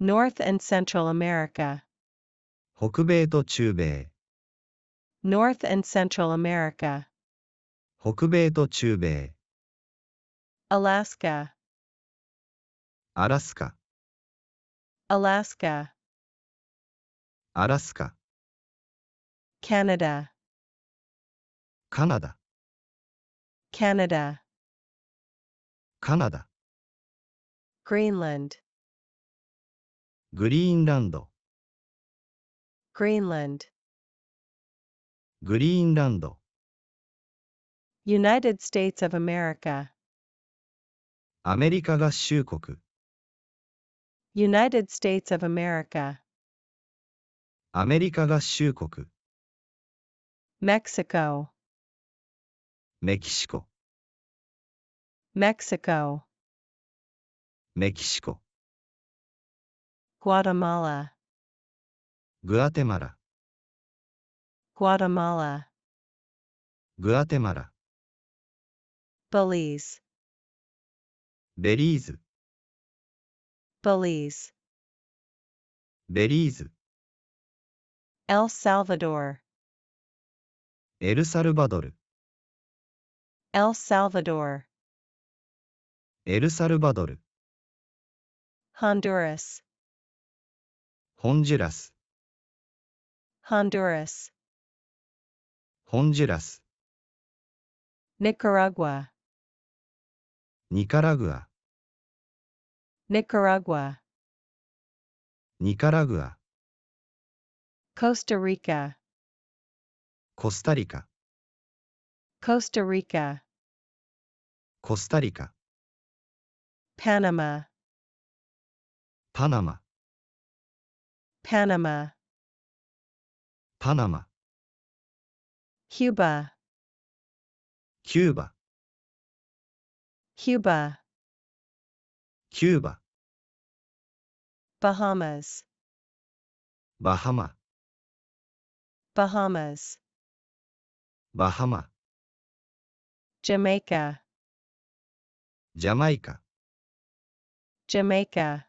North and Central America. 北米と中米。North and Central America. 北米と中米。Alaska. アラスカ。Alaska. アラスカ。Canada. カナダ。Canada. カナダ。Greenland. グリーンランド。Greenland. グリーンランド。United States of America. アメリカ合衆国。United States of America. アメリカ合衆国。Mexico. メキシコ。Mexico. メキシコ。Guatemala. グアテマラ。Guatemala. グアテマラ。Belize. ベリーズ。Belize. ベリーズ。El Salvador. エルサルバドル。El Salvador. エルサルバドル。Honduras. ホンジュラス。Honduras. ホンジュラス。Nicaragua. ニカラグア。Nicaragua. ニカラグア。Costa Rica. コスタリカ。 Costa Rica. コスタリカ。Panama. パナマ。 Panama. パナマ。 Cuba. キューバ。 Cuba. キューバ。 Bahamas. バハマ。 Bahamas. バハマ。 Jamaica. ジャマイカ。 Jamaica.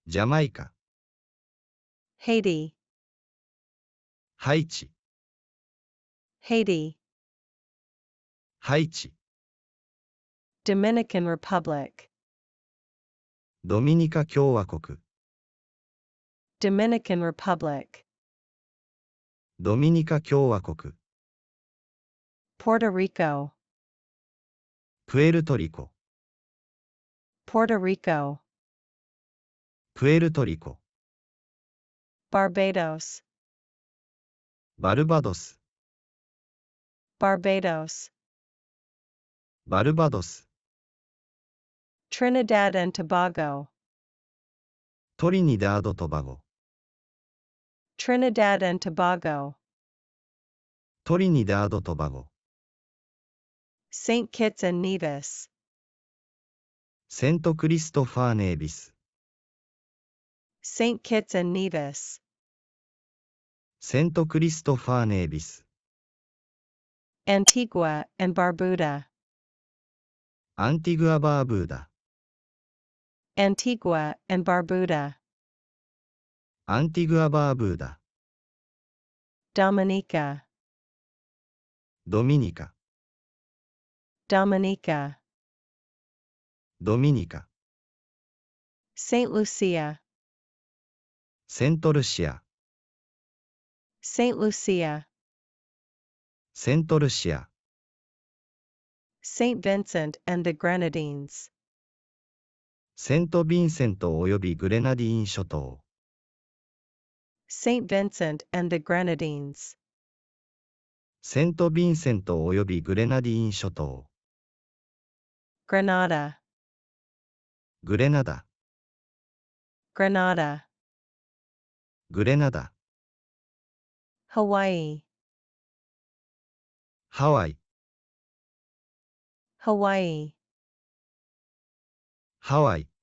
ジャマイカ。 Haiti. ハイチ。 Haiti. ハイチ。 Dominican Republic. ドミニカ共和国。 Dominican Republic. ドミニカ共和国。 Puerto Rico. プエルトリコ。 Puerto Rico. プエルトリコ。 Barbados. バルバドス。 Barbados. バルバドス。 Trinidad and Tobago. トリニダード・トバゴ。 Trinidad and Tobago. トリニダード・トバゴ。 St. Kitts and Nevis. セントクリストファー・ネービス。 St. Kitts and Nevis. セントクリストファー・ネービス。 Antigua and Barbuda. アンティグア・バーブーダ。 Antigua and Barbuda. アンティグア・バーブーダ。 Dominica. ドミニカ。 Dominica. ドミニカ。 St. Lucia. セントルシア。 St. Lucia. セントルシア。 St. Vincent and the Grenadines. セント・ヴィンセントおよびグレナディーン諸島。 St. Vincent and the Grenadines. セント・ヴィンセントおよびグレナディーン諸島。 Grenada. グレナダ。 Grenada. グレナダ。 Hawaii. ハワイ。 Hawaii. ハワイ。